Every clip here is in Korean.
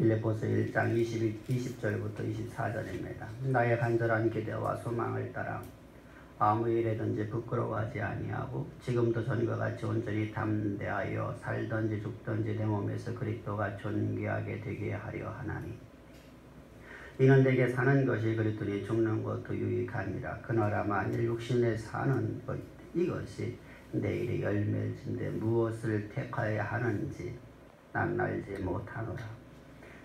빌립보서 1장 20절부터 24절입니다. 나의 간절한 기대와 소망을 따라 아무 일에든지 부끄러워하지 아니하고 지금도 전과 같이 온전히 담대하여 살든지 죽든지 내 몸에서 그리스도가 존귀하게 되게 하려 하나니 이는 내게 사는 것이 그리스도니 죽는 것도 유익하니라. 그러나 만일 육신에 사는 것 이것이 내일의 열매인데 무엇을 택하여야 하는지 난 알지 못하노라.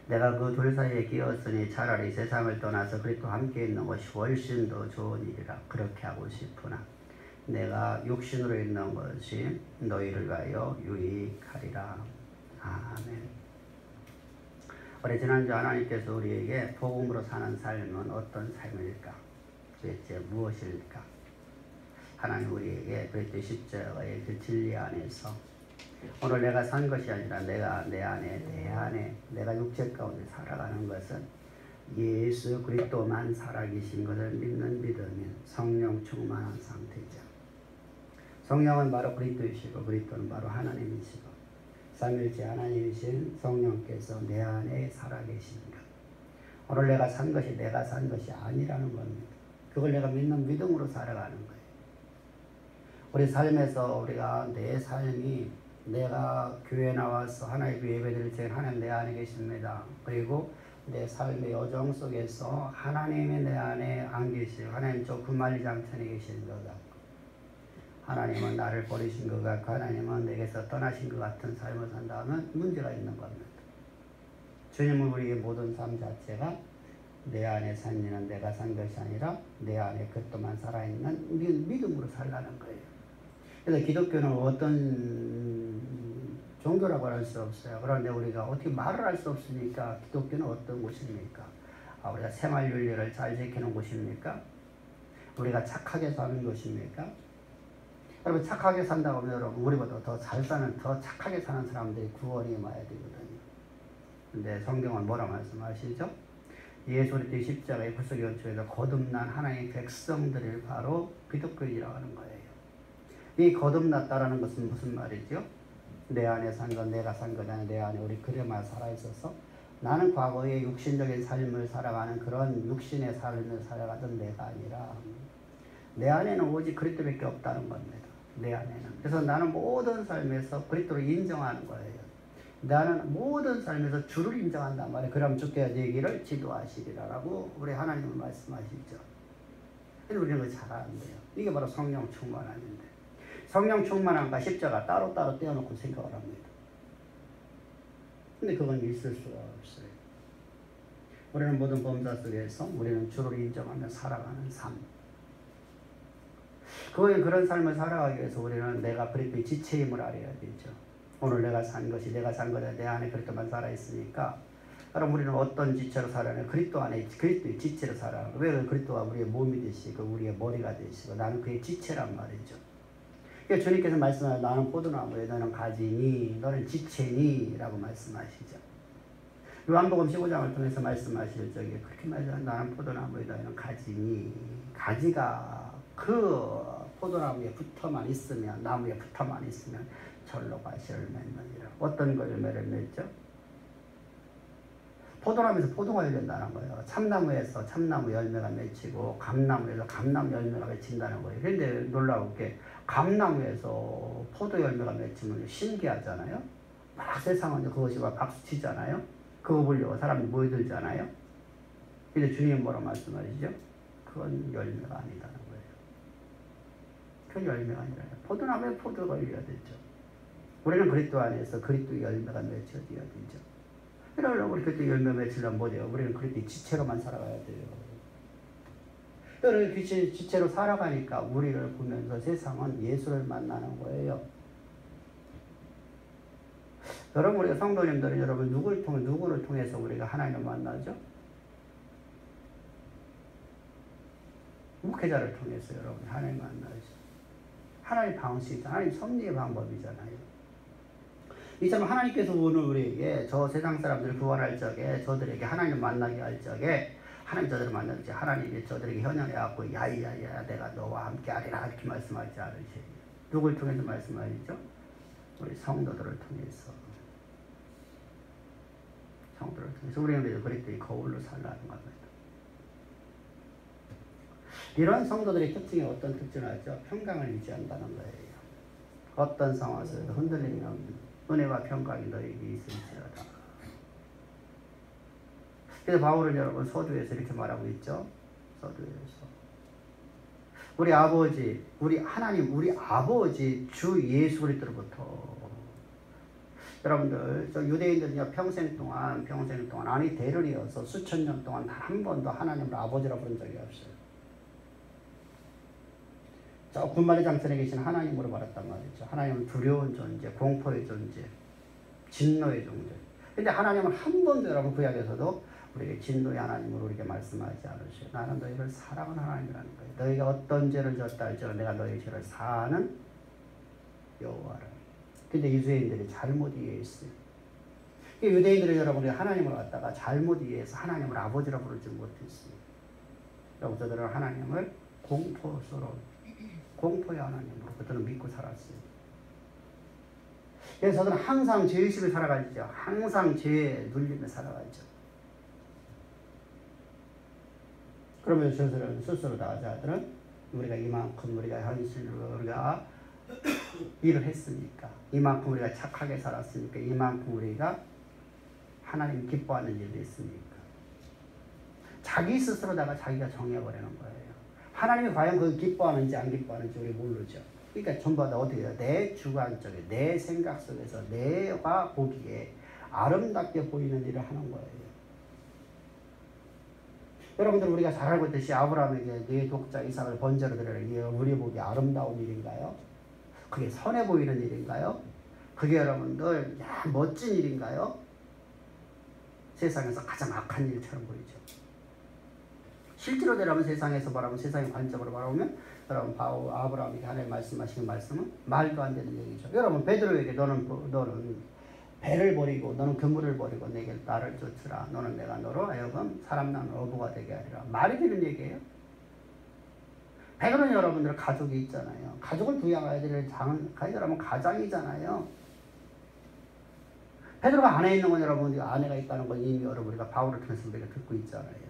내가 그 둘 사이에 끼었으니 차라리 세상을 떠나서 그리스도와 함께 있는 것이 훨씬 더 좋은 일이라. 그렇게 하고 싶으나 내가 육신으로 있는 것이 너희를 위하여 유익하리라. 아멘. 우리 지난주 하나님께서 우리에게 복음으로 사는 삶은 어떤 삶일까? 도대체 무엇일까? 하나님 우리에게 그리스도 십자가의 그 진리 안에서 오늘 내가 산 것이 아니라 내가 내 안에 내가 육체 가운데 살아가는 것은 예수 그리스도만 살아계신 것을 믿는 믿음인 성령 충만한 상태죠. 성령은 바로 그리스도이시고 그리스도는 바로 하나님이시고 삼일째 하나님이신 성령께서 내 안에 살아계신 것. 오늘 내가 산 것이 내가 산 것이 아니라는 겁니다. 그걸 내가 믿는 믿음으로 살아가는 거예요. 우리 삶에서 우리가 내 삶이 내가 교회에 나와서 하나님 예배드릴 때 하나님 내 안에 계십니다. 그리고 내 삶의 여정 속에서 하나님이 내 안에 안 계시고 하나님 저 구말리장천에 계신 것 같고 하나님은 나를 버리신 것 같고 하나님은 내게서 떠나신 것 같은 삶을 산다면 문제가 있는 겁니다. 주님은 우리의 모든 삶 자체가 내 안에 산 이는 내가 산 것이 아니라 내 안에 그리스도만 살아있는 믿음으로 살라는 거예요. 그래서 기독교는 어떤 종교라고 할 수 없어요. 그런데 우리가 어떻게 말을 할 수 없으니까 기독교는 어떤 곳입니까? 우리가 생활윤리를 잘 지키는 곳입니까? 우리가 착하게 사는 것입니까? 여러분 착하게 산다고 하면 여러분 우리보다 더 잘 사는 더 착하게 사는 사람들이 구원이 와야 되거든요. 근데 성경은 뭐라 말씀하시죠? 예수 그리스도의 십자가의 구속 연초에서 거듭난 하나님의 백성들을 바로 기독교인이라고 하는 거예요. 이 거듭났다라는 것은 무슨 말이죠? 내 안에 산 건 내가 산 것 아니라 내 안에 우리 그리스도만 살아있어서 나는 과거의 육신적인 삶을 살아가는 그런 육신의 삶을 살아가던 내가 아니라 내 안에는 오직 그리스도밖에 없다는 겁니다. 내 안에는. 그래서 나는 모든 삶에서 그리스도를 인정하는 거예요. 나는 모든 삶에서 주를 인정한단 말이에요. 그럼 주께서 내 길을 지도하시리라라고 우리 하나님은 말씀하시죠. 그래서 우리는 그걸 잘 아는데요. 이게 바로 성령 충만함인데 성령 충만함과 십자가 따로따로 떼어놓고 생각을 합니다. 근데 그건 있을 수가 없어요. 우리는 모든 범사 속에서 우리는 주를 인정하며 살아가는 삶. 그런 삶을 살아가기 위해서 우리는 내가 그리스도의 지체임을 알아야 되죠. 오늘 내가 산 것이 내가 산 거다. 내 안에 그리스도만 살아있으니까 그럼 우리는 어떤 지체로 살아가냐? 그리스도 안에 그리스도의 지체로 살아가는 거예요. 왜 그리스도가 우리의 몸이 되시고 우리의 머리가 되시고 나는 그의 지체란 말이죠. 그러니까 주님께서 말씀하시는 나는 포도나무에 너는 가지니 너는 지체니 라고 말씀하시죠. 요한복음 15장을 통해서 말씀하실 적에 그렇게 말하잖아요. 나는 포도나무에 너는 가지니 가지가 그 포도나무에 붙어만 있으면 나무에 붙어만 있으면 절로 과실을 맺느니라. 어떤 열매를 맺죠? 포도나무에서 포도가 열린다는 거예요. 참나무에서 참나무 열매가 맺히고 감나무에서 감나무 열매가 맺힌다는 거예요. 그런데 놀라운 게 감나무에서 포도 열매가 맺히면 신기하잖아요. 막 세상은 그것이 막 박수치잖아요. 그거 보려고 사람이 모여들잖아요. 근데 주님 뭐라고 말씀하시죠? 그건 열매가 아니다는 거예요. 그건 열매가 아니라 포도나무에 포도가 열려야 되죠. 우리는 그리스도 안에서 그리스도의 열매가 맺혀져야 되죠. 그러려고 우리 그리스도 열매 맺으려면 뭐죠? 우리는 그리스도의 지체로만 살아가야 돼요. 여러분 지체로 살아가니까 우리를 보면서 세상은 예수를 만나는 거예요. 여러분 우리가 성도님들은 여러분 누구를 통해서 우리가 하나님을 만나죠? 목회자를 통해서 여러분 하나님 만나죠. 하나님 방식이잖아요. 하나님 섭리의 방법이잖아요. 이처럼 하나님께서 오늘 우리에게 저 세상 사람들을 구원할 적에 저들에게 하나님을 만나게 할 적에 하나님 저들을 만날 때 하나님이 저들에게 현현해갖고 야야야 내가 너와 함께 하리라 이렇게 말씀하지 않으시죠. 누굴 통해서 말씀하시죠? 우리 성도들을 통해서. 성도를 통해서 우리는 그리스도의 거울로 살라는 겁니다. 이런 성도들의 특징이 어떤 특징을 하죠? 평강을 유지한다는 거예요. 어떤 상황에서도 흔들림이 없는 은혜와 평강이 너에게 있을지어다. 그래서 바울은 여러분 서두에서 이렇게 말하고 있죠. 서두에서 우리 아버지, 우리 하나님, 우리 아버지 주 예수 그리스도로부터 여러분들 저 유대인들은요 평생 동안 아니 대를이어서 수천 년 동안 단 한 번도 하나님을 아버지라 부른 적이 없어요. 저 군말의 장천에 계신 하나님으로 말했단 말이죠. 하나님은 두려운 존재, 공포의 존재, 진노의 존재. 근데 하나님은 한 번도 여러분 구약에서도 우리에게 진노의 하나님으로 우리에게 말씀하지 않으셔요. 나는 너희를 사랑하는 하나님이라는 거예요. 너희가 어떤 죄를 졌다 할지라도 내가 너희 죄를 사하는 여호와라. 근데 유대인들이 잘못 이해했어요. 유대인들이 여러분이 하나님을 갖다가 잘못 이해해서 하나님을 아버지라 부르지 못했어요. 여러분 저들은 하나님을 공포의 하나님으로 그들은 믿고 살았어요. 그래서 저들은 항상 죄의식을 살아가죠. 항상 죄에 눌리며 살아가죠. 그러면 저들은 스스로 자들은 우리가 이만큼 우리가 현실로 우리가 일을 했으니까, 이만큼 우리가 착하게 살았으니까, 이만큼 우리가 하나님 기뻐하는 일도 있으니까 자기 스스로다가 자기가 정해버리는 거예요. 하나님이 과연 그 기뻐하는지 안 기뻐하는지 우리 모르죠. 그러니까 전부 다 어떻게 해요? 내 주관적에 내 생각 속에서 내가 보기에 아름답게 보이는 일을 하는 거예요. 여러분들 우리가 잘 알고 있듯이 아브라함에게 네 독자 이삭을 번제로 드려라. 이게 우리 보기에 아름다운 일인가요? 그게 선해 보이는 일인가요? 그게 여러분들 멋진 일인가요? 세상에서 가장 악한 일처럼 보이죠. 실제로 여러분 세상에서 바라보면 세상의 관점으로 바라보면 여러분 아브라함에게 하나님 말씀하시는 말씀은 말도 안 되는 얘기죠. 여러분 베드로에게 너는 배를 버리고 너는 그물을 버리고 내게 나를 쫓으라. 너는 내가 너로 하여금 사람 낳는 어부가 되게 하리라. 말이 되는 얘기예요. 베드로는 여러분들 가족이 있잖아요. 가족을 부양해야 될 여러분 가장이잖아요. 베드로가 안에 있는 건 여러분 아내가 있다는 건 이미 여러분 우리가 바울을 통해서 우리가 듣고 있잖아요.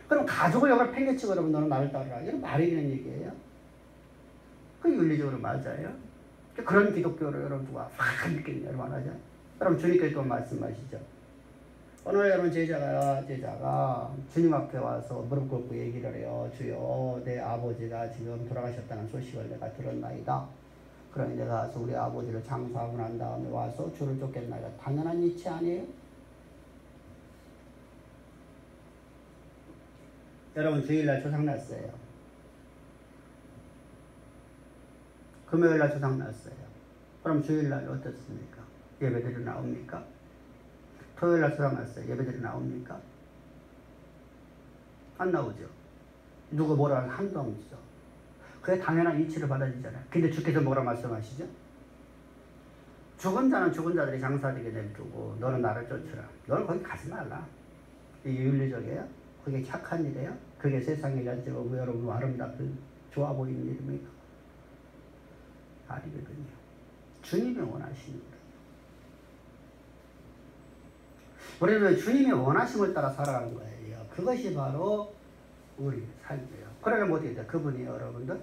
그럼 가족을 여기를 팽개치고 여러분 너는 나를 따르라. 이건 말이 되는 얘기예요. 그게 윤리적으로 맞아요. 그런 기독교를 여러분 누가 확 믿겠냐 여러분 하죠. 여러분 주님께서 또 말씀하시죠. 오늘 여러분 제자가 주님 앞에 와서 무릎 꿇고 얘기를 해요. 주여 내 아버지가 지금 돌아가셨다는 소식을 내가 들었나이다. 그러니 내가 와서 우리 아버지를 장사하고 난 다음에 와서 주를 쫓겠나이다. 당연한 이치 아니에요? 여러분 주일날 조상났어요. 금요일날 조상났어요. 그럼 주일날 어떻습니까? 예배드리 나옵니까? 토요일날 조상났어요. 예배드리 나옵니까? 안 나오죠. 누가 뭐라 하는 한도 없죠. 그게 당연한 이치를 받아들이잖아요. 근데 주께서 뭐라 말씀하시죠? 죽은 자는 죽은 자들이 장사되게 내두고 너는 나를 쫓으라. 너는 거기 가지 말라. 이게 윤리적이에요? 그게 착한 일이에요? 그게 세상에 가지고 여러분 아름답고 좋아 보이는 일입니까? 아니거든요. 주님이 원하시는 거예요. 우리는 주님이 원하심을 따라 살아가는 거예요. 그것이 바로 우리 삶이에요. 그러려면 어떻게 돼요? 그분이 여러분들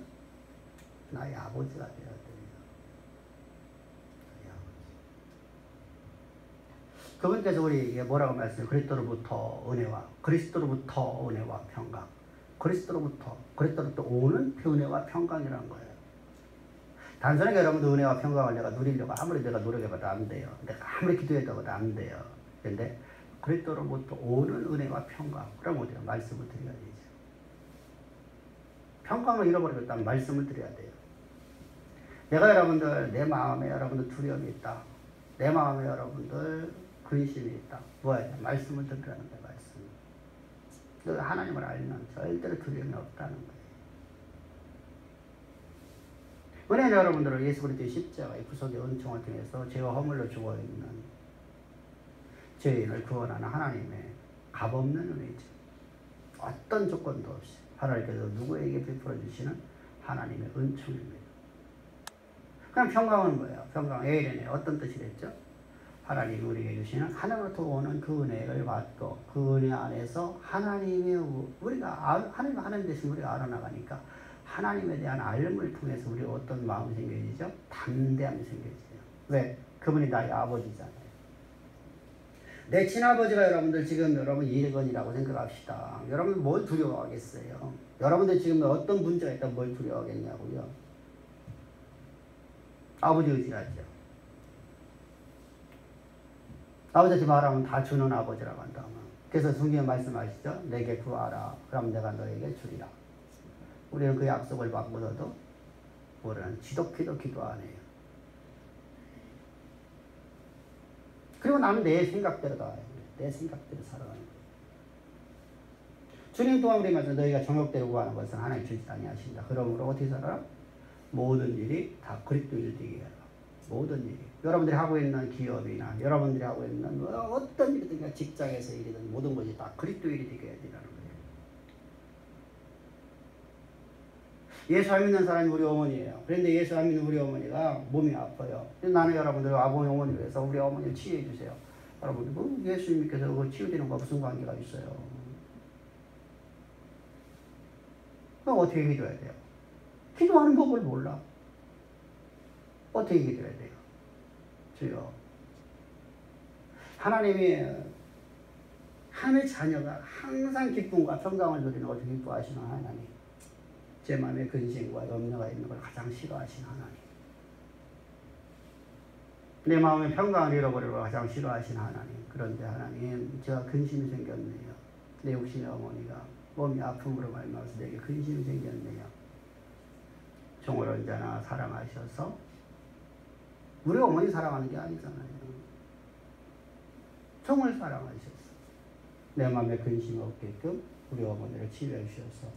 나의 아버지가 되어야 돼요. 나의 아버지. 그분께서 우리에게 뭐라고 말씀해요? 그리스도로부터 은혜와 평강. 그리스도로부터 오는 은혜와 평강이라는 거예요. 단순하게 여러분들 은혜와 평강을 내가 누리려고 아무리 내가 노력해봐도 안 돼요. 내가 아무리 기도해봐도 안 돼요. 근데 그리스도로부터 오는 은혜와 평강. 그럼 어디요? 말씀을 드려야 되죠. 평강을 잃어버리겠다면 말씀을 드려야 돼요. 내가 여러분들 내 마음에 여러분들 두려움이 있다. 내 마음에 여러분들 근심이 있다. 뭐야? 말씀을 듣라는 거야. 말씀. 너 하나님을 알면 절대로 두려움이 없다는 거예요. 은혜는 여러분들을 예수 그리스도의 십자가의 구속의 은총을 통해서 죄와 허물로 죽어있는 죄인을 구원하는 하나님의 값없는 은혜죠. 어떤 조건도 없이 하나님께서 누구에게 베풀어 주시는 하나님의 은총입니다. 그럼 평강은 뭐예요? 평강 에이렌의 어떤 뜻이랬죠? 하나님이 우리에게 주시는 하나님으로부터 오는 그 은혜를 받고 그 은혜 안에서 하나님 대신 우리가 알아나가니까 하나님에 대한 알림을 통해서 우리가 어떤 마음이 생겨지죠? 담대함이 생겨지죠. 왜? 그분이 나의 아버지잖아요. 내 친아버지가 여러분들 지금 여러분 이래건이라고 생각합시다. 여러분 뭘 두려워하겠어요? 여러분들 지금 어떤 문제가 있다면 뭘 두려워하겠냐고요? 아버지 의지하죠. 아버지 말하면 다 주는 아버지라고 한다. 그래서 성경에 말씀하시죠. 내게 구하라. 그럼 내가 너에게 주리라. 우리는 그 약속을 받고서도 우리는 지독히도 기도 안 해요. 그리고 나는 내 생각대로 나와요. 내 생각대로 살아가는 거예요. 주님 또한 우리 말씀 너희가 정욕대로 구하는 것은 하나님 주지 아니하신다. 그러므로 어떻게 살아라? 모든 일이 다 그리스도를 되게 해라. 모든 일이. 여러분들이 하고 있는 기업이나 여러분들이 하고 있는 어떤 일이든 직장에서 일이든 모든 것이 다 그리스도 일이 되게 해야 되라는 거예요. 예수 안 믿는 사람이 우리 어머니예요. 그런데 예수 안 믿는 우리 어머니가 몸이 아파요. 나는 여러분들 아버지 어머니를 위해서 우리 어머니를 치유해 주세요. 여러분 그 예수님께서 그 치유되는 거 무슨 관계가 있어요? 그럼 어떻게 기도해야 돼요? 기도하는 법을 몰라. 어떻게 기도해야 돼요? 주여, 하나님이 하나님의 자녀가 항상 기쁨과 평강을 누리는 것을 기뻐하시는 하나님, 제 마음에 근심과 염려가 있는 걸 가장 싫어하시는 하나님, 내 마음에 평강을 잃어버리는 걸 가장 싫어하시는 하나님, 그런데 하나님 제가 근심이 생겼네요. 내 육신의 어머니가 몸이 아픔으로 말미암아서 내게 근심이 생겼네요. 종을 언제나 사랑하셔서 우리 어머니 사랑하는 게 아니잖아요. 종을 사랑하셔서 내 마음에 근심이 없게끔 우리 어머니를 치유해 주셔서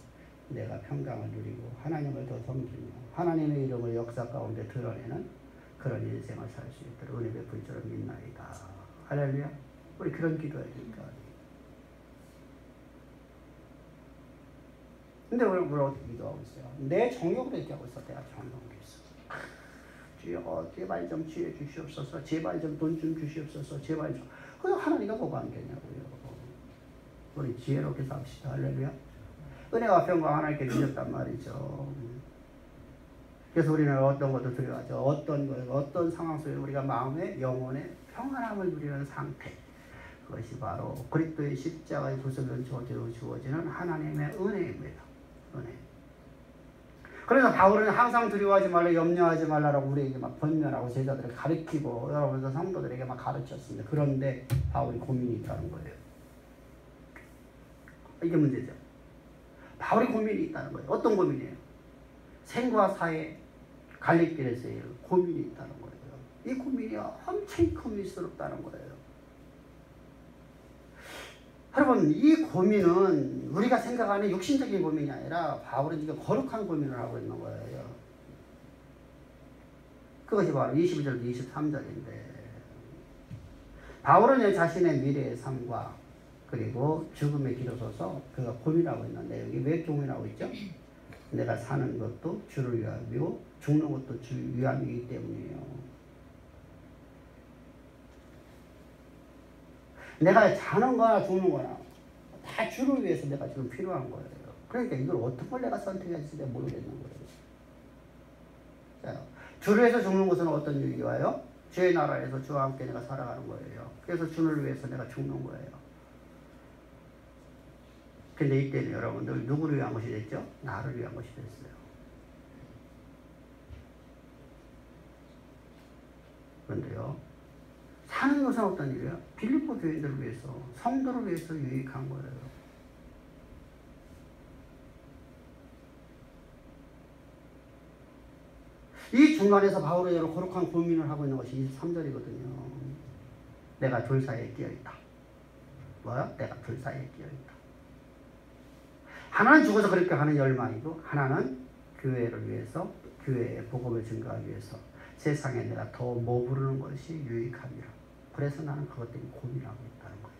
내가 평강을 누리고 하나님을 더 섬기며 하나님의 이름을 역사 가운데 드러내는 그런 인생을 살 수 있도록 은혜 베풀 줄을 믿나이다. 할렐루야. 우리 그런 기도해야 될까? 근데 우리 어떻게 기도하고 있어요? 내 정욕으로 이렇게 하고 있어. 내가 정욕으로 있어. 주여 제발 좀 치유해 주시옵소서. 제발 좀 돈 좀 주시옵소서. 제발 좀. 그럼 하나님과 뭐가 관계냐고요. 우리 지혜롭게 삽시다. 할렐루야. 은혜와 평강 하나님께 주셨단 말이죠. 그래서 우리는 어떤 것도 두려워하죠. 어떤 상황 속에 우리가 마음의 영혼의 평안함을 누리는 상태. 그것이 바로 그리스도의 십자가의 구속을 주어지는 하나님의 은혜입니다. 은혜. 그래서 바울은 항상 두려워하지 말라, 염려하지 말라라고 우리에게 막 권면하고 제자들을 가르치고 여러분들 성도들에게 막 가르쳤습니다. 그런데 바울이 고민이 있다는 거예요. 이게 문제죠. 바울이 고민이 있다는 거예요. 어떤 고민이에요? 생과 사의 갈림길에서의 고민이 있다는 거예요. 이 고민이 엄청 고민스럽다는 거예요. 여러분, 이 고민은 우리가 생각하는 육신적인 고민이 아니라 바울은 지금 거룩한 고민을 하고 있는 거예요. 그것이 바로 22절부터 23절인데 바울은 자신의 미래의 삶과 그리고 죽음에 기로서서 그가 고민하고 있는 내용이 왜 고민하고 있죠? 내가 사는 것도 주를 위함이고 죽는 것도 주를 위함이기 때문이에요. 내가 사는 거나 죽는 거나 다 주를 위해서 내가 지금 필요한 거예요. 그러니까 이걸 어떤 걸 내가 선택할지 내가 모르겠는 거예요. 자, 주를 위해서 죽는 것은 어떤 일이 와요? 주의 나라에서 주와 함께 내가 살아가는 거예요. 그래서 주를 위해서 내가 죽는 거예요. 근데 이때는 여러분들 누구를 위한 것이 됐죠? 나를 위한 것이 됐어요. 그런데요, 사는 것은 어떤 일이에요? 빌립보 교인들을 위해서, 성도를 위해서 유익한 거예요. 이 중간에서 바울의 여러 거룩한 고민을 하고 있는 것이 23절이거든요. 내가 둘 사이에 끼어있다. 뭐야? 내가 둘 사이에 끼어있다. 하나는 죽어서 그렇게 하는 열망이고 하나는 교회를 위해서, 교회의 복음을 증가하기 위해서 세상에 내가 더 머무르는 것이 유익함이라. 그래서 나는 그것 때문에 고민하고 있다는 거예요.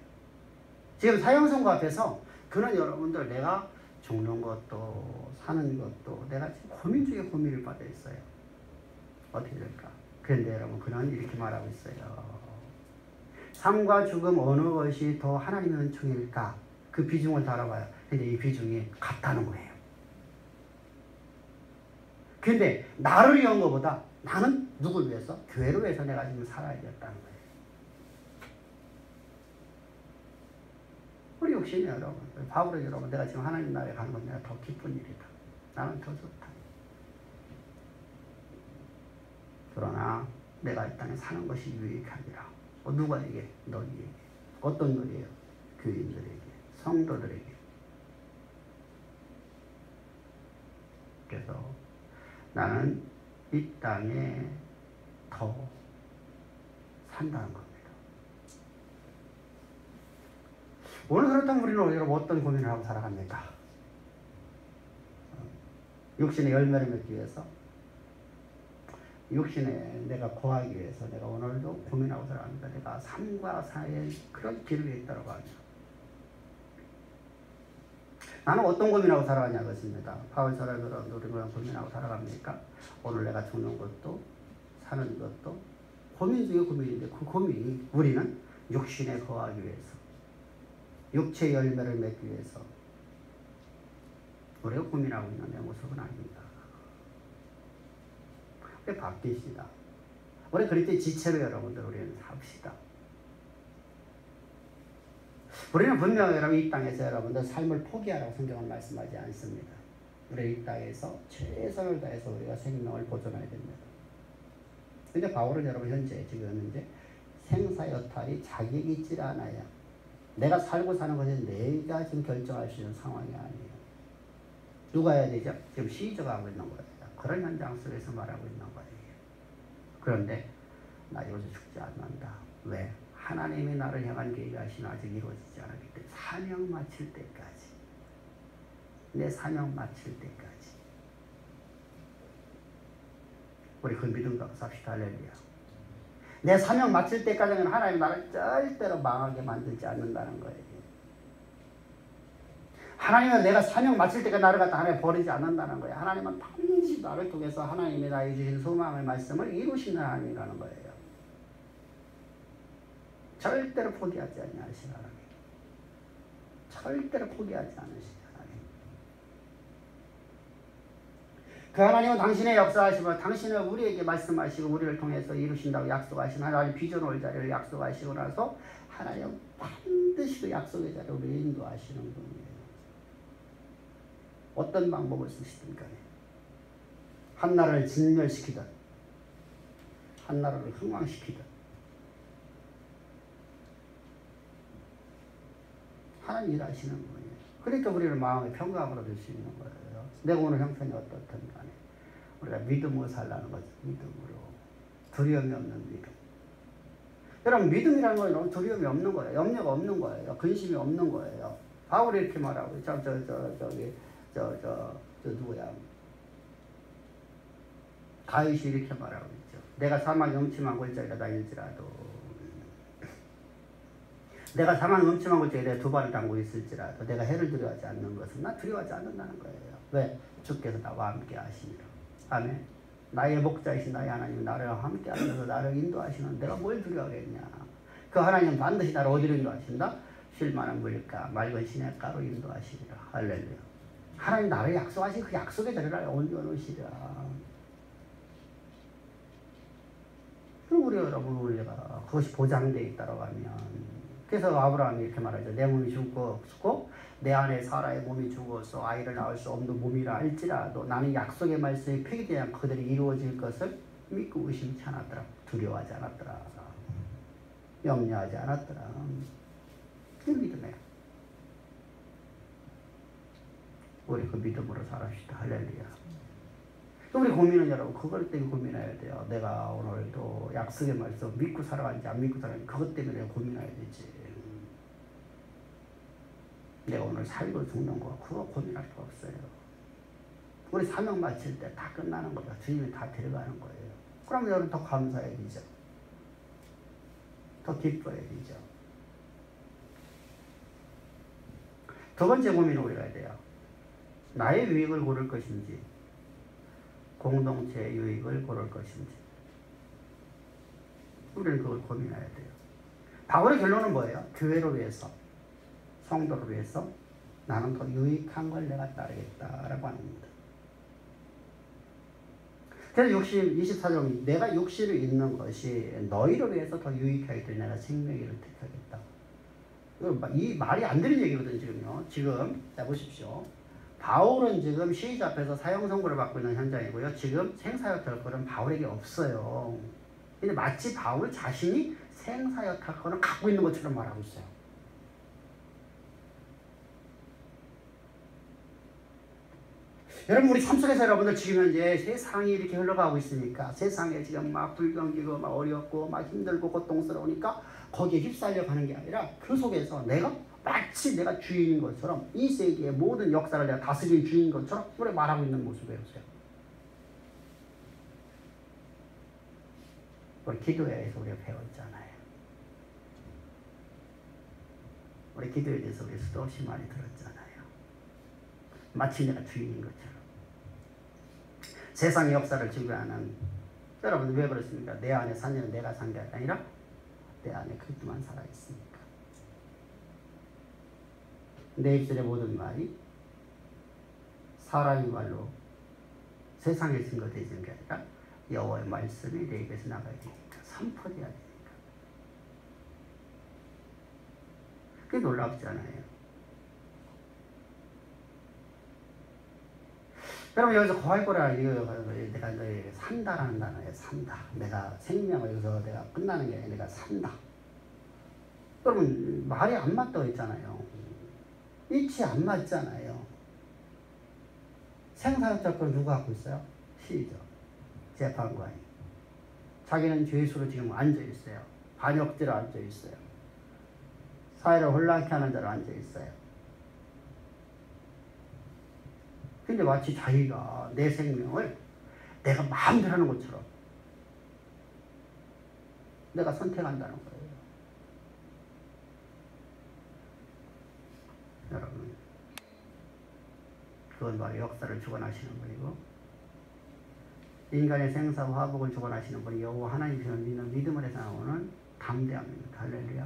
지금 사형선고 앞에서 그는 여러분들 내가 죽는 것도 사는 것도 내가 지금 고민 중에 고민을 받아 있어요. 어떻게 될까? 그런데 여러분 그는 이렇게 말하고 있어요. 삶과 죽음 어느 것이 더 하나님의 은총일까? 그 비중을 달아봐요. 근데 이 비중이 같다는 거예요. 근데 나를 위한 것보다 나는 누굴 위해서? 교회를 위해서 내가 지금 살아야겠다는 거예요. 우리 욕심이 여러분, 바울은 여러분, 내가 지금 하나님 나라에 가는 건 내가 더 기쁜 일이다. 나는 더 좋다. 그러나 내가 이 땅에 사는 것이 유익하니라. 누구에게? 너희에게. 어떤 너희에요? 교인들에게, 성도들에게. 그래서 나는 이 땅에 더 산다는 겁니다. 오늘 그렇다면 우리는 여러분 어떤 고민을 하고 살아갑니까? 육신의 열매를 맺기 위해서, 육신에 내가 거하기 위해서 내가 오늘도 고민하고 살아갑니다. 내가 삶과 사의 그런 길 위에 있다고 합니다. 나는 어떤 고민하고 살아가냐 것입니다. 바울처럼 우리는 고민하고 살아갑니까? 오늘 내가 죽는 것도 사는 것도 고민 중에 고민인데 그 고민이 우리는 육신에 거하기 위해서, 육체의 열매를 맺기 위해서 우리가 고민하고 있는 내 모습은 아닙니다. 우리 바뀌시다. 우리 그럴 때 지체로 여러분들 우리는 삽시다. 우리는 분명히 여러분 이 땅에서 여러분들 삶을 포기하라고 성경은 말씀하지 않습니다. 우리 이 땅에서 최선을 다해서 우리가 생명을 보존해야 됩니다. 근데 바울은 여러분 지금 생사여탈이 자격이 있지 않아요. 내가 살고 사는 것은 내가 지금 결정할 수 있는 상황이 아니에요. 누가 해야 되죠? 지금 시저가 하고 있는 거예요. 그런 현장 속에서 말하고 있는 거예요. 그런데 나 여기서 죽지 않는다. 왜? 하나님이 나를 향한 계획이 아직 이루어지지 않았기 때문에 사명 마칠 때까지, 내 사명 마칠 때까지 우리 그 믿음 갖고 삽시다. 할렐루야. 내 사명 마칠 때까지는 하나님 나를 절대로 망하게 만들지 않는다는 거예요. 하나님은 내가 사명 마칠 때까지 나를 갖다 하나님 버리지 않는다는 거예요. 하나님은 반드시 나를 통해서 하나님이 나에게 주신 소망의 말씀을 이루시는 하나님이라는 거예요. 절대로 포기하지 않으시는 하나님. 절대로 포기하지 않으시는 하나님. 그 하나님은 당신의 역사하시고 당신은 우리에게 말씀하시고 우리를 통해서 이루신다고 약속하신 하나님 비전 올 자리를 약속하시고 나서 하나님은 반드시 그 약속의 자리를 우리를 인도하시는 분이에요. 어떤 방법을 쓰시든 간에 한 나라를 진멸시키든 한 나라를 흥왕시키든 하나님 일하시는 분이에요. 그러니까 우리는 마음의 평강으로 될 수 있는 거예요. 내가 오늘 형편이 어떻든 간에 우리가 믿음으로 살라는 거죠. 믿음으로. 두려움이 없는 믿음. 여러분 믿음이라는 건 두려움이 없는 거예요. 염려가 없는 거예요. 근심이 없는 거예요. 바울이 이렇게 말하고 누구야? 다윗이 이렇게 말하고 있죠. 내가 사망의 음침한 골짜기에 다닐지라도, 내가 사망의 음침한 골짜기에 내가 두 발을 담고 있을지라도 내가 해를 두려워하지 않는 것은 나 두려워하지 않는다는 거예요. 왜? 주께서 나와 함께 하시니라. 아멘. 나의 목자이신 나의 하나님 나를 함께 하셔서 나를 인도하시는 내가 뭘 두려워하겠냐. 그 하나님은 반드시 나를 어디로 인도하신다? 쉴만한 물가 맑은 시냇가로 인도하시리라. 할렐루야. 하나님 나를 약속하신 그 약속의 자리를 옮겨놓으시리라. 그럼 우리 여러분 우리가 그것이 보장되어 있다고 하면, 그래서 아브라함이 이렇게 말하죠. 내 몸이 죽고 내 안에 사라의 몸이 죽어서 아이를 낳을 수 없는 몸이라 할지라도 나는 약속의 말씀이 폐기되지 않고 그들이 이루어질 것을 믿고 의심치 않았더라. 두려워하지 않았더라. 염려하지 않았더라. 그 믿음이에요. 우리 그 믿음으로 살합시다. 할렐루야. 우리 고민은 여러분 그걸 때문에 고민해야 돼요. 내가 오늘도 약속의 말씀 믿고 살아가는지 안 믿고 살아가는지 그것 때문에 고민해야 되지. 내가 오늘 살고 죽는 거 그거 고민할 거 없어요. 우리 사명 마칠 때 다 끝나는 거죠. 주님이 다 데려가는 거예요. 그럼 여러분 더 감사해야 되죠. 더 기뻐해야 되죠. 두 번째 고민을 우리가 해야 돼요. 나의 유익을 고를 것인지 공동체의 유익을 고를 것인지 우리는 그걸 고민해야 돼요. 바울의 결론은 뭐예요? 교회를 위해서, 성도를 위해서 나는 더 유익한 걸 내가 따르겠다라고 하는 겁니다. 그래서 24절 내가 육신을 있는 것이 너희를 위해서 더 유익하기 때문에 내가 생명을 택하겠다. 이 말이 안 되는 얘기거든요. 지금요. 지금 자 보십시오. 바울은 지금 시위자 앞에서 사형 선고를 받고 있는 현장이고요. 지금 생사역 특권은 바울에게 없어요. 근데 마치 바울 자신이 생사역 특권을 갖고 있는 것처럼 말하고 있어요. 여러분 우리 삶 속에서 여러분들 지금 현재 세상이 이렇게 흘러가고 있으니까 세상에 지금 막 불경기고 막 어렵고 막 힘들고 고통스러우니까 거기에 휩쓸려 가는 게 아니라 그 속에서 내가 마치 내가 주인인 것처럼 이 세계의 모든 역사를 내가 다스리는 주인인 것처럼 우리 말하고 있는 모습이에요. 우리 기도회에서 우리가 배웠잖아요. 우리 기도에 대해서 우리 수도 없이 많이 들었잖아요. 마치 내가 주인인 것처럼. 세상의 역사를 지배하는 여러분 왜 그렇습니까? 내 안에 산녀는 내가 산 게 아니라 내 안에 그리스도만 살아있으니까. 내 입술의 모든 말이 사람의 말로 세상에 증거되지는 게 아니라 여호와의 말씀이 내 입에서 나가야 되니까 선포돼야 되니까. 그게 놀랍잖아요. 여러분 여기서 거할 거라 내가 너에게 산다라는 단어에 산다. 내가 생명을 여기서 내가 끝나는 게 아니라 내가 산다. 여러분 말이 안 맞다고 했잖아요. 이치 안 맞잖아요. 생사역자권 누가 갖고 있어요? 시죠. 재판관이. 자기는 죄수로 지금 앉아있어요. 반역죄로 앉아있어요. 사회를 혼란케 하는 자로 앉아있어요. 근데 마치 자기가 내 생명을 내가 마음대로 하는 것처럼 내가 선택한다는 거예요. 여러분 그건 바로 역사를 주관하시는 분이고 인간의 생사와 화복을 주관하시는 분이 여호와 하나님이시여 믿는 믿음을 해서 나오는 담대함입니다. 할렐루야.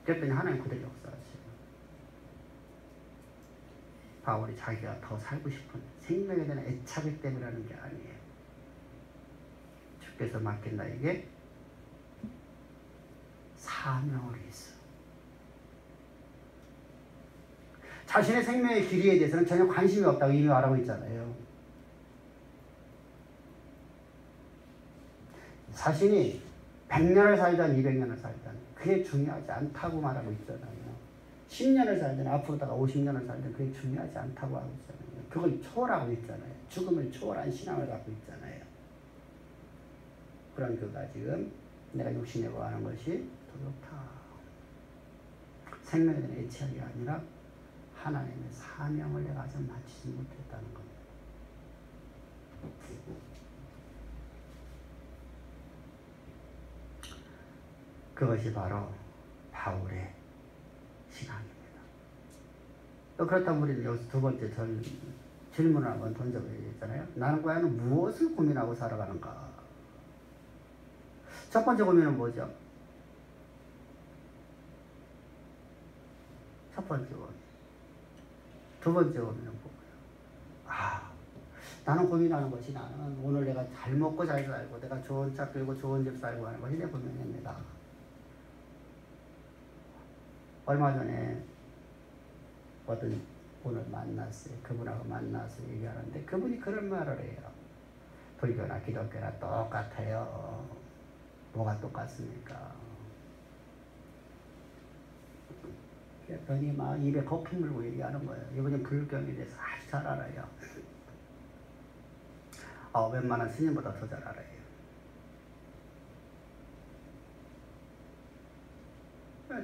그랬더니 하나님 그대로 역사하시죠. 바울이 자기가 더 살고 싶은 생명에 대한 애착이 때문에 하는 게 아니에요. 주께서 맡긴 나에게 사명을 했어. 자신의 생명의 길이에 대해서는 전혀 관심이 없다고 이미 말하고 있잖아요. 자신이 100년을 살든 200년을 살든 그게 중요하지 않다고 말하고 있잖아요. 10년을 살든 앞으로다가 50년을 살든 그게 중요하지 않다고 하고 있잖아요. 그걸 초월하고 있잖아요. 죽음을 초월한 신앙을 갖고 있잖아요. 그런 그가 지금 내가 육신에 거하는 것이 더 좋다. 생명에 대한 애착이 아니라 하나님의 사명을 내가 아직 마치지 못했다는 겁니다. 그것이 바로 바울의 신앙입니다. 또 그렇다면 우리는 여기서 두 번째 질문을 한번 던져봐야 되잖아요. 나는 과연 무엇을 고민하고 살아가는가? 첫 번째 고민은 뭐죠? 첫 번째 고민. 두 번째 고민은 뭐예요? 나는 고민하는 것이 나는 오늘 내가 잘 먹고 잘 살고 내가 좋은 차 끌고 좋은 집 살고 하는 것이 내 고민입니다. 얼마 전에 어떤 분을 만났어요. 그분하고 만나서 얘기하는데 그분이 그런 말을 해요. 불교나 기독교나 똑같아요. 뭐가 똑같습니까? 그랬더니 막 입에 거품 물고 얘기하는 거예요. 이분이 불경에 대해서 아주 잘 알아요. 웬만한 스님보다 더 잘 알아요.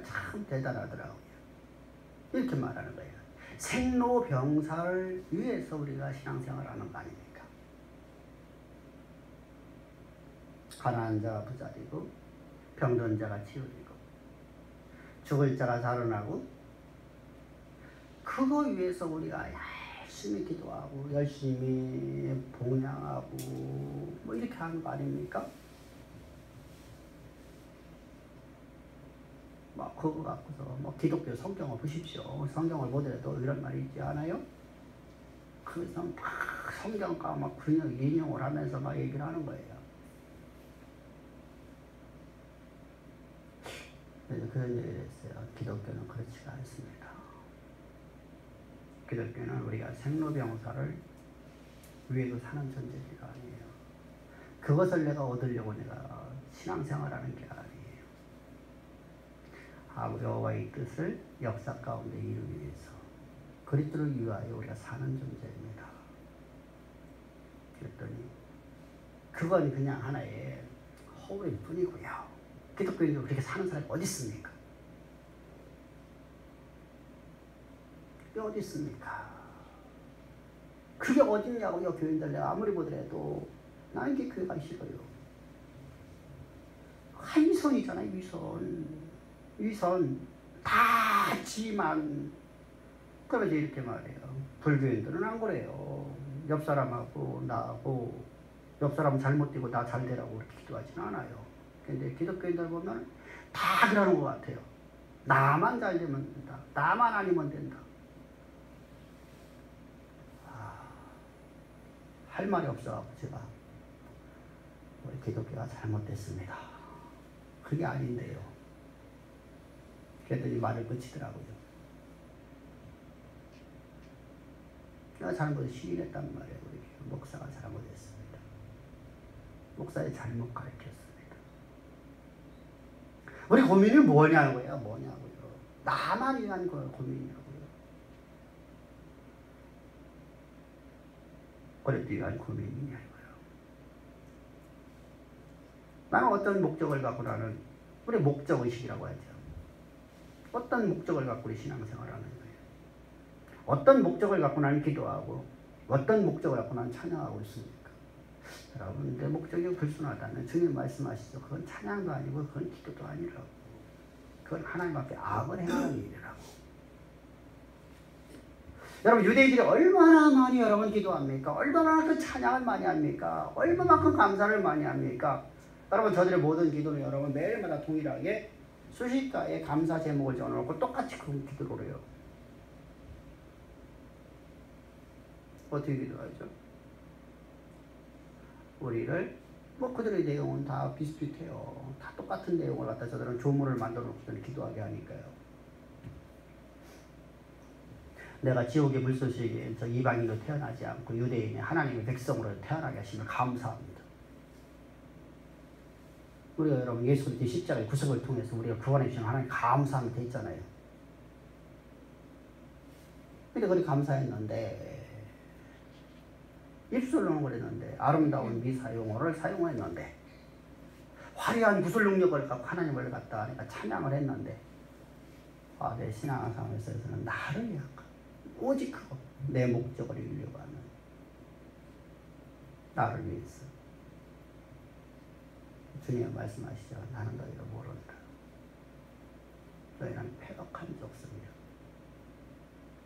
참 대단하더라고요. 이렇게 말하는 거예요. 생로병사를 위해서 우리가 신앙생활하는 거 아닙니까? 가난한 자가 부자되고 병든 자가 치유되고 죽을 자가 살아나고 그거 위해서 우리가 열심히 기도하고 열심히 봉양하고 뭐 이렇게 하는 거 아닙니까? 그거 갖고서 뭐 기독교 성경을 보십시오. 성경을 보더라도 이런 말이 있지 않아요? 그래서 막 성경과 막 그냥 인용을 하면서 막 얘기를 하는 거예요. 그래서 그런 얘기를 했어요. 기독교는 그렇지가 않습니다. 기독교는 우리가 생로병사를 위해서 사는 존재가 아니에요. 그것을 내가 얻으려고 내가 신앙생활하는 게 아니에요. 여호와의 뜻을 역사 가운데 이루기 위해서 그리스도를 위하여 우리가 사는 존재입니다. 그랬더니 그건 그냥 하나의 허구일 뿐이고요. 기독교인들 그렇게 사는 사람이 어디 있습니까? 그게 어디 있습니까? 그게 어딨냐고요. 교인들 내가 아무리 보더라도 나는 이게 교회가 싫어요. 위선이잖아요. 위선 다 지만. 그러면서 이렇게 말해요. 불교인들은 안 그래요. 옆 사람하고 나하고 옆 사람 잘못되고 나 잘되라고 그렇게 기도하지는 않아요. 근데 기독교인들 보면 다 그러는 것 같아요. 나만 잘되면 된다. 나만 아니면 된다. 할 말이 없어갖고 제가 우리 기독교가 잘못됐습니다. 그게 아닌데요. 그랬더니 말을 끝이더라고요. 내가 잘못 시인했단 말이에요. 우리 목사가 잘못했습니다. 목사의 잘못 가르쳤습니다. 우리 고민이 뭐냐고요? 나만 위한 고민이라고요. 그래도 위한 고민이냐고요. 나는 어떤 목적을 갖고 나는 우리 목적의식이라고 하죠. 어떤 목적을 갖고 우리 신앙생활을 하는 거예요. 어떤 목적을 갖고 나는 기도하고 어떤 목적을 갖고 나는 찬양하고 있습니까? 여러분 내 목적이 불순하다면 주님 말씀하시죠. 그건 찬양도 아니고 그건 기도도 아니라고. 그건 하나님 앞에 악을 행하는 일이라고. 여러분 유대인들이 얼마나 많이 여러분 기도합니까? 얼마나 그 찬양을 많이 합니까? 얼마만큼 감사를 많이 합니까? 여러분 저들의 모든 기도는 여러분 매일마다 동일하게 수십 가의 감사 제목을 적어놓고 똑같이 그 기도를 해요. 어떻게 기도하죠? 우리를 그들의 내용은 다 비슷비슷해요. 다 똑같은 내용을 갖다 저들은 조문을 만들어 놓고 기도하게 하니까요. 내가 지옥의 물소식에 저 이방인으로 태어나지 않고 유대인의 하나님의 백성으로 태어나게 하시면 감사합니다. 우리가 여러분 예수 그리스도의 십자가의 구속을 통해서 우리가 구원해 주신 하나님 감사하면 돼 있잖아요. 근데 그렇게 감사했는데 입술로는 그랬는데 아름다운 미사 용어를 사용했는데 화려한 구술 능력을 갖고 하나님을 갖다 하니까 찬양을 했는데 내 신앙상에서는 나를 위한 것 오직 그거 내 목적을 이루려고 하는 나를 위해서 주님 말씀하시죠. 나는 너희를 모른다. 너희는 패역한 족속이야.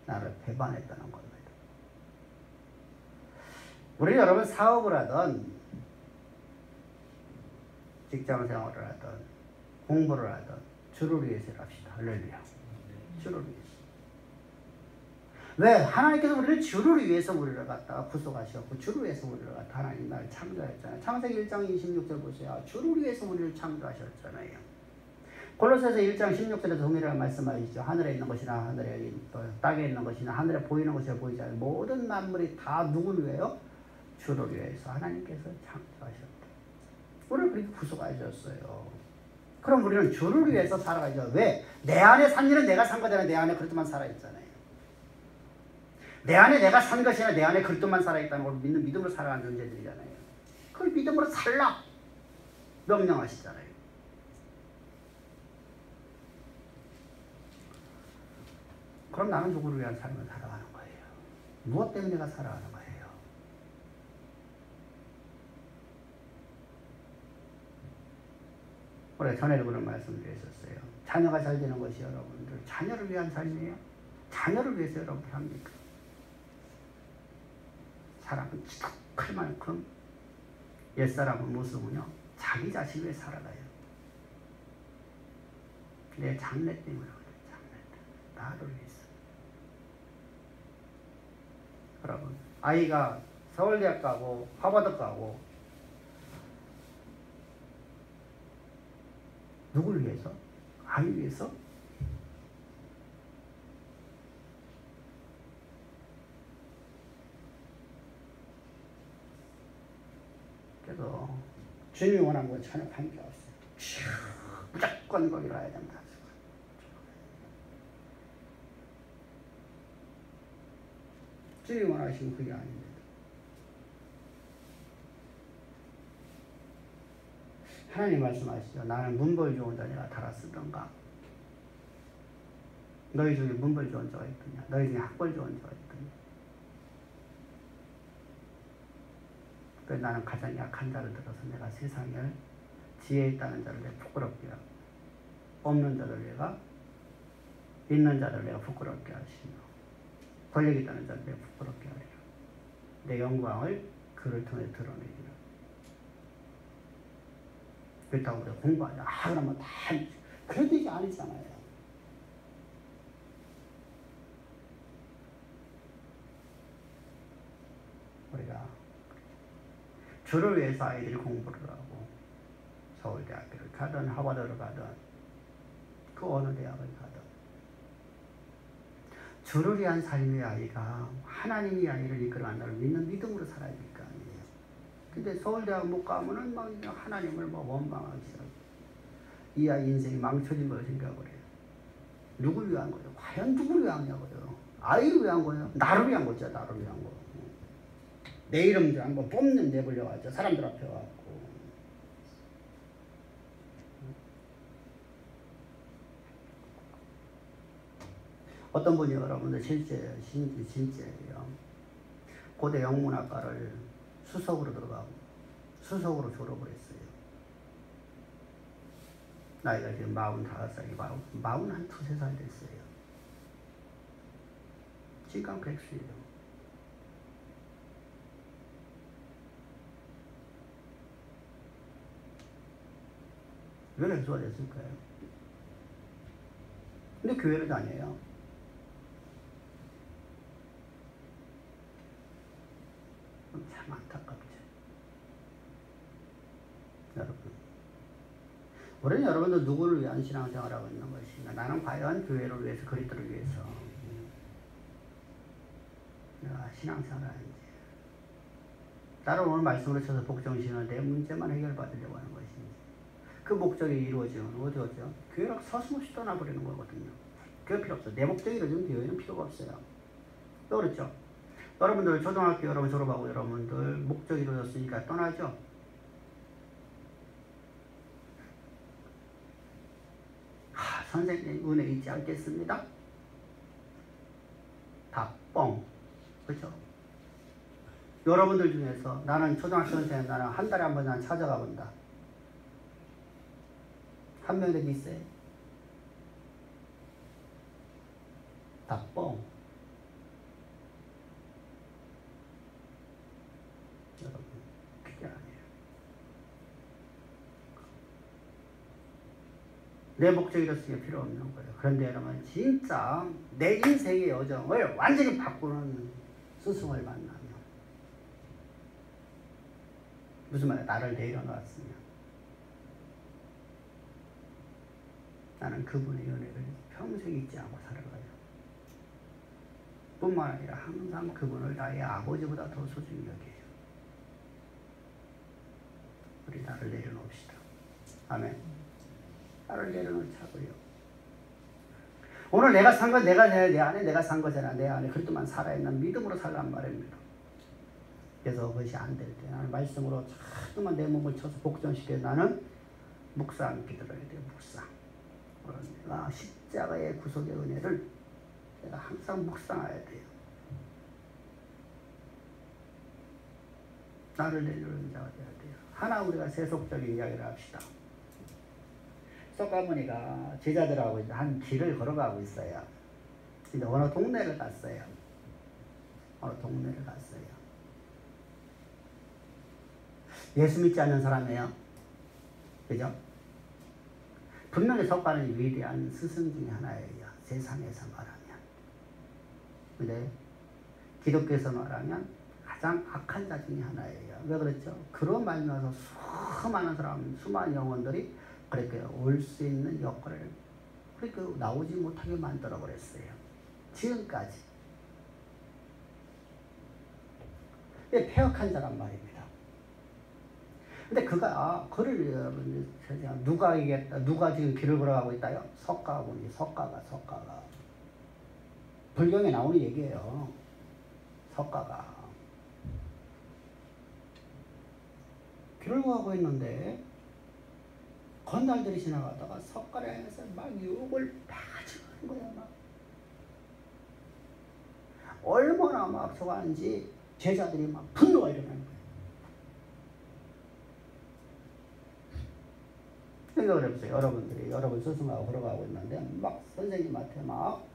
나를 배반했다는 겁니다. 우리 여러분 사업을 하든 직장생활을 하든 공부를 하든 주를 위해서 합시다. 할렐루야. 주를 위해서. 왜? 하나님께서 우리를 주를 위해서 우리를 갖다가 구속하셨고 주를 위해서 우리를 갖다 하나님 나를 창조했잖아요. 창세기 1장 26절 보세요. 주를 위해서 우리를 창조하셨잖아요. 골로새서 1장 16절에서 동일하게 말씀하시죠. 하늘에 있는 것이나 하늘에 땅에 있는 것이나 하늘에 보이는 것이나 보이지 않는 모든 만물이 다 누구를 위해요? 주를 위해서 하나님께서 창조하셨다. 우리를 그렇게 구속하셨어요. 그럼 우리는 주를 위해서 살아가죠. 왜? 내 안에 산 일은 내가 산 거잖아요. 내 안에 그리스도만 살아있잖아요. 내 안에 내가 산 것이나 내 안에 그리스도만 살아있다는 걸 믿는 믿음으로 살아가는 존재들이잖아요. 그걸 믿음으로 살라 명령하시잖아요. 그럼 나는 누구를 위한 삶을 살아가는 거예요? 무엇 때문에 내가 살아가는 거예요? 우리가 전에도 그런 말씀 드렸었어요. 자녀가 잘 되는 것이 여러분들 자녀를 위한 삶이에요? 자녀를 위해서 여러분 합니까? 사람은 지독할 만큼 옛사람의 모습은요 자기 자신을 위해 살아가요. 내 장래 때문에 그래. 장래 때문에. 나를 위해서. 여러분, 아이가 서울대학 가고 하버드 가고 누굴 위해서? 아이 위해서? 그래서 주님이 원하는 건 전혀 관계없어요. 무조건 거기로 가야 된다. 주님이 원하시면 그게 아닙니다. 하나님 말씀하시죠. 나는 문벌 좋은 자니라 달아 쓰던가. 너희 중에 문벌 좋은 자가 있더냐. 너희 중에 학벌 좋은 자가 있더냐. 그래서 나는 가장 약한 자를 들어서 내가 세상을 지혜 있다는 자를 내가 부끄럽게 하고 없는 자를 내가 있는 자를 내가 부끄럽게 하시며 권력 있다는 자를 내가 부끄럽게 하리라. 내 영광을 그를 통해 드러내리라. 그렇다고 우리가 공부하자. 그러면 다 그런 얘기 아니잖아요. 우리가 주를 위해서 아이들이 공부를 하고 서울대학교를 가든 하버드를 가든 그 어느 대학을 가든 주를 위한 삶의 아이가 하나님이 아이를 이끌어간다를 믿는 믿음으로 살아야 될 거 아니에요. 근데 서울대학 못 가면은 막 하나님을 막 원망하기 시작해요. 이 아이 인생이 망쳐진 걸 생각을 해요. 누굴 위한 거예요? 과연 누굴 위하냐고요? 아이를 위한 거예요? 나를 위한 거죠. 나를 위한 거. 내 이름도 한번 뽐내 내보려고 하죠. 사람들 앞에 와갖고. 어떤 분이 여러분들 진짜예요. 고대 영문학과를 수석으로 들어가고 수석으로 졸업을 했어요. 나이가 지금 45살이 41, 2살 됐어요. 지금 백수예요. 왜 백수가 됐을까요? 근데 교회를 다녀요. 참 안타깝죠. 여러분, 우리는 여러분들 누구를 위한 신앙생활을 하고 있는 것인가? 나는 과연 교회를 위해서, 그리스도를 위해서 내가 신앙생활을 하는지. 나를 오늘 말씀으로 쳐서 복정신을 내 문제만 해결받으려고 하는 것인지. 그 목적이 이루어지면 어디 오죠? 교회를 서슴없이 떠나버리는 거거든요. 교회 필요 없어요. 내 목적이 이루어지면 교회는 필요가 없어요. 또 그렇죠? 여러분들 초등학교 여러분 졸업하고 여러분들 목적이 이루어졌으니까 떠나죠? 선생님 은혜 잊지 않겠습니다. 다 뻥. 그렇죠? 여러분들 중에서 나는 초등학교 선생님 나는 한 달에 한 번 난 찾아가 본다. 한 명이라도 있어요? 다 뻥. 여러분, 그게 아니에요. 내 목적이 이렇으면 필요 없는 거예요. 그런데 여러분, 진짜 내 인생의 여정을 완전히 바꾸는 스승을 만나면 무슨 말이야? 나를 내려놨으면 나는 그분의 은혜를 평생 잊지 않고 살아가요. 뿐만 아니라 항상 그분을 나의 아버지보다 더 소중히 여겨요. 우리 나를 내려놓읍시다. 아멘. 나를 내려놓자고요. 오늘 내가 산 건 내 안에 내가 산 거잖아. 내 안에 그리스도만 살아있는 믿음으로 살란 말입니다. 그래서 그것이 안 될 때 나는 말씀으로 자꾸만 내 몸을 쳐서 복전시켜 나는 묵상 기도를 해야 돼요. 묵상. 내가 십자가의 구속의 은혜를 내가 항상 묵상해야 돼요. 나를 내려놓는 자가 되어야 돼요. 하나 우리가 세속적인 이야기를 합시다. 석가모니가 제자들하고 한 길을 걸어가고 있어요. 근데 어느 동네를 갔어요. 어느 동네를 갔어요. 예수 믿지 않는 사람이에요. 그죠? 분명히 석가는 위대한 스승 중에 하나예요. 세상에서 말하면. 근데 기독교에서 말하면 가장 악한 자 중에 하나예요. 왜 그렇죠? 그런 말면서 수많은 사람, 수많은 영혼들이 그렇게 올 수 있는 여건을 그렇게 나오지 못하게 만들어 버렸어요. 지금까지. 폐역한 자란 말입니다. 근데 그가 그를 여러분 누가 얘기했다, 누가 지금 길을 걸어가고 있다요? 석가군이, 석가가 불경에 나오는 얘기예요. 석가가 길을 가고 있는데 건달들이 지나가다가 석가를 향해서 막 욕을 바가지고 하는 거야. 막 얼마나 막 저가는지 제자들이 막 분노가 일어나는 거예요. 생각을 해보세요. 여러분들이 여러분 스승하고 걸어가고 있는데 막 선생님한테 막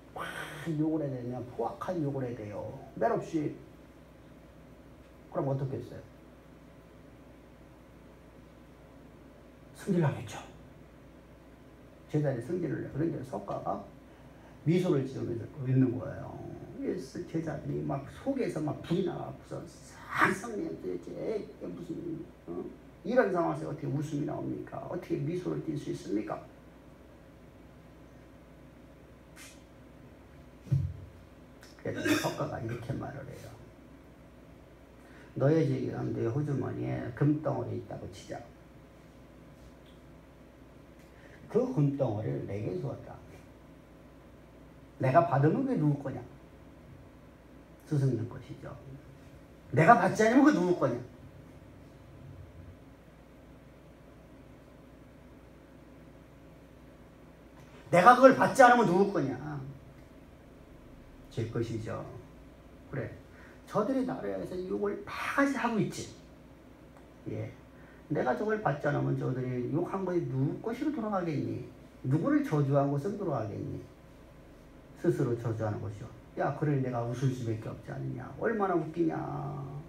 욕을 해야 되냐, 포악한 욕을 해야 돼요. 매없이. 그럼 어떻게 했어요? 승질나겠죠. 제자들이 승질을 내. 그런데 석가가 미소를 지으면서 있는 거예요. 그래서 제자들이 막 속에서 막 불이 나가고서 상상님 도대체 무슨 이런 상황에서 어떻게 웃음이 나옵니까? 어떻게 미소를 띌 수 있습니까? 그래서 석가가 이렇게 말을 해요. 너의 지금 내 호주머니에 금덩어리 있다고 치자. 그 금덩어리를 내게 주었다. 내가 받으면 그게 누구 거냐? 스승님 것이죠. 내가 받지 않으면 그게 누구 거냐? 내가 그걸 받지 않으면 누구 거냐? 제 것이죠. 그래. 저들이 나를 위해서 욕을 바가지 하고 있지. 예. 내가 저걸 받지 않으면 저들이 욕한 것이 누구 것으로 돌아가겠니? 누구를 저주한 것으로 돌아가겠니? 스스로 저주하는 것이요. 야, 그래 내가 웃을 수밖에 없지 않느냐. 얼마나 웃기냐.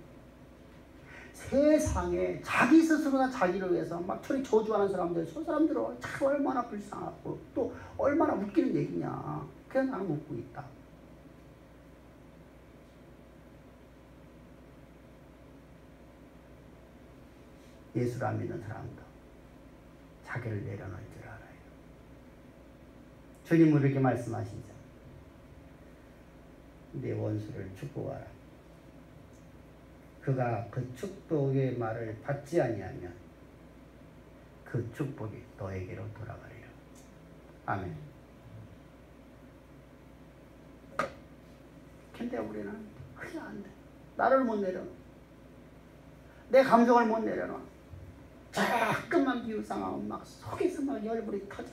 세상에 자기 스스로나 자기를 위해서 막 저리 저주하는 사람들, 저 사람들은 참 얼마나 불쌍하고 또 얼마나 웃기는 얘기냐. 그냥 나는 웃고 있다. 예수를 안 믿는 사람도 자기를 내려놓을 줄 알아요. 주님은 이렇게 말씀하시죠. 내 원수를 축복하라. 그가 그 축복의 말을 받지 아니하면 그 축복이 너에게로 돌아가리라. 아멘. 근데 우리는 그게 안 돼. 나를 못 내려놔. 내 감정을 못 내려놔. 조금만 비웃상하면 막 속에서 막 열불이 터져.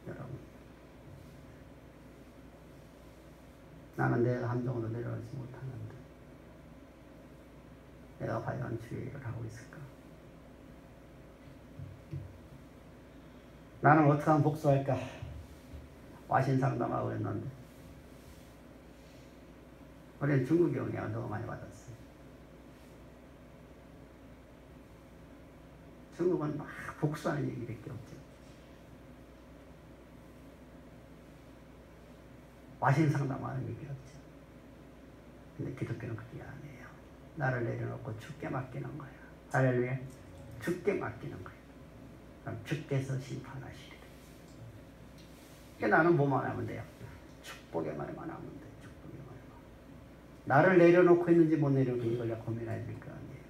여러분, 나는 내 감정으로 내려놓지 못하는데 내가 과연 주의 일을 하고 있을까? 나는 어떻게 하면 복수할까? 와신 상담하고 있는데 우리는 중국의 은혜를 너무 많이 받았어요. 중국은 막 복수하는 얘기밖에 없죠. 와신 상담하는 얘기 없죠. 근데 기독교는 그게 아니에요. 나를 내려놓고 주께 맡기는 거야. 할렐루야. 주께 맡기는 거야. 그럼 주께서 심판하시리라. 그러니까 나는 뭐만 하면 돼요? 축복의 말만 하면 돼. 축복의 말만. 나를 내려놓고 있는지 못 내려놓고 이걸 고민해야 될 거 아니에요.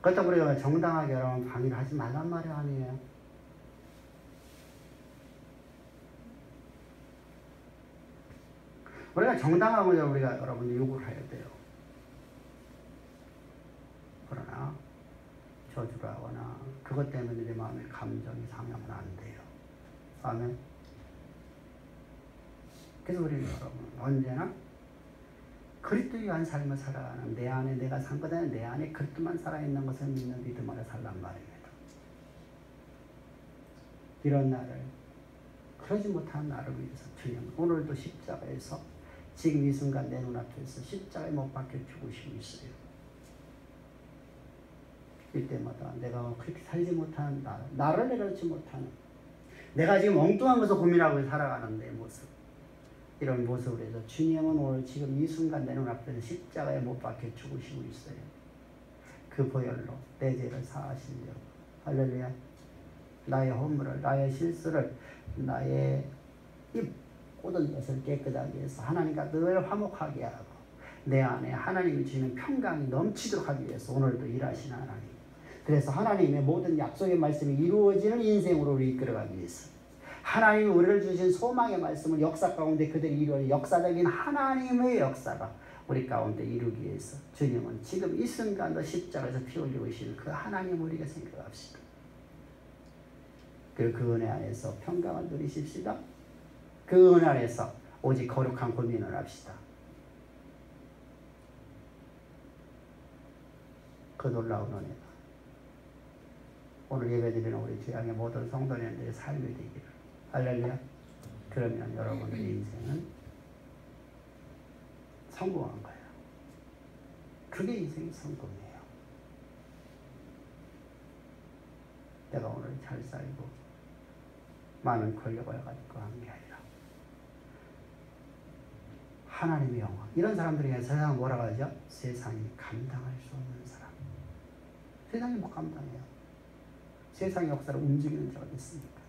그렇다고 우리가 정당하게 여러분 강의를 하지 말란 말이 아니에요. 우리가 정당하면 우리가 여러분들 요구를 해야 돼요. 그러나 저주를 하거나 그것 때문에 내 마음의 감정이 상하면 안 돼요. 아멘. 그래서 우리는 여러분 언제나 그리스도에 의한 삶을 살아가는 내 안에 내가 산 거다. 내 안에 그리스도만 살아있는 것을 믿는 믿음 안에 살란 말입니다. 이런 나를 그러지 못한 나를 위해서 주님 오늘도 십자가에서 지금 이 순간 내 눈앞에서 십자가에 못 박혀 죽으시고 있어요. 이때마다 내가 그렇게 살지 못하는 나를 내려놓지 못하는, 내가 지금 엉뚱한 것을 고민하고 살아가는 내 모습, 이런 모습을 해서 주님은 오늘 지금 이 순간 내 눈앞에서 십자가에 못 박혀 죽으시고 있어요. 그 보혈로 내 죄를 사하시려고. 할렐루야. 나의 허물을, 나의 실수를, 나의 이 모든 것을 깨끗하게 해서 하나님과 늘 화목하게 하고 내 안에 하나님이 주시는 평강이 넘치도록 하기 위해서 오늘도 일하시는 하나님. 그래서 하나님의 모든 약속의 말씀이 이루어지는 인생으로 우리 이끌어가기 위해서 하나님이 우리를 주신 소망의 말씀을 역사 가운데 그대로 이루어진 역사적인 하나님의 역사가 우리 가운데 이루기 위해서 주님은 지금 이 순간도 십자가에서 피 흘리고 계시는 그 하나님 우리가 생각합시다. 그리고 그 은혜 안에서 평강을 누리십시다. 그 은혜 안에서 오직 거룩한 고민을 합시다. 그 놀라운 은혜가 오늘 예배드리는 우리 주양의 모든 성도님들의 삶이 되기를. 할렐루야. 그러면 여러분의 인생은 성공한 거예요. 그게 인생의 성공이에요. 내가 오늘 잘 살고 많은 권력을 가지고 한 게 아니라 하나님의 영광. 이런 사람들에게 세상은 뭐라고 하죠? 세상이 감당할 수 없는 사람. 세상이 못 감당해요. 세상의 역사를 움직이는 자가 됐습니까?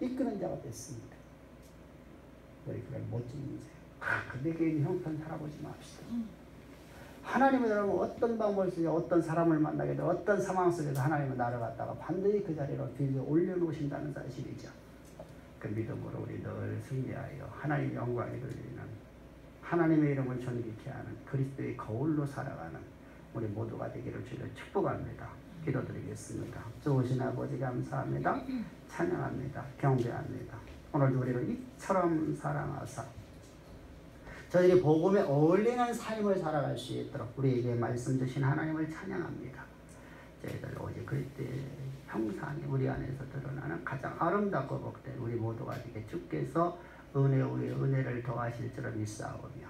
이끄는 자가 됐습니까? 우리 그런 멋진 인생. 근데 괜히 형편 살아보지 맙시다. 하나님은 여러분 어떤 방법을 쓰냐, 어떤 사람을 만나게 되고 어떤 상황 속에서 하나님은 나를 갖다가 반드시 그 자리로 뒤에 올려놓으신다는 사실이죠. 그 믿음으로 우리 늘 승리하여 하나님의 영광이 돌리는, 하나님의 이름을 존귀케 하는 그리스도의 거울로 살아가는 우리 모두가 되기를 주를 축복합니다. 기도드리겠습니다. 좋으신 아버지 감사합니다. 찬양합니다. 경배합니다. 오늘도 우리를 이처럼 사랑하사 저희들이 복음에 어울리는 삶을 살아갈 수 있도록 우리에게 말씀 주신 하나님을 찬양합니다. 저희들 오직 그리스도의 형상이 우리 안에서 드러나는 가장 아름답고 복된 우리 모두가 되게 주께서 은혜 위에 은혜를 더하실 줄을 믿사오며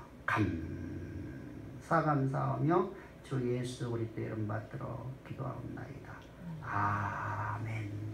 감사하며 주 예수 그리스도의 이름 받들어 기도하옵나이다. 아멘.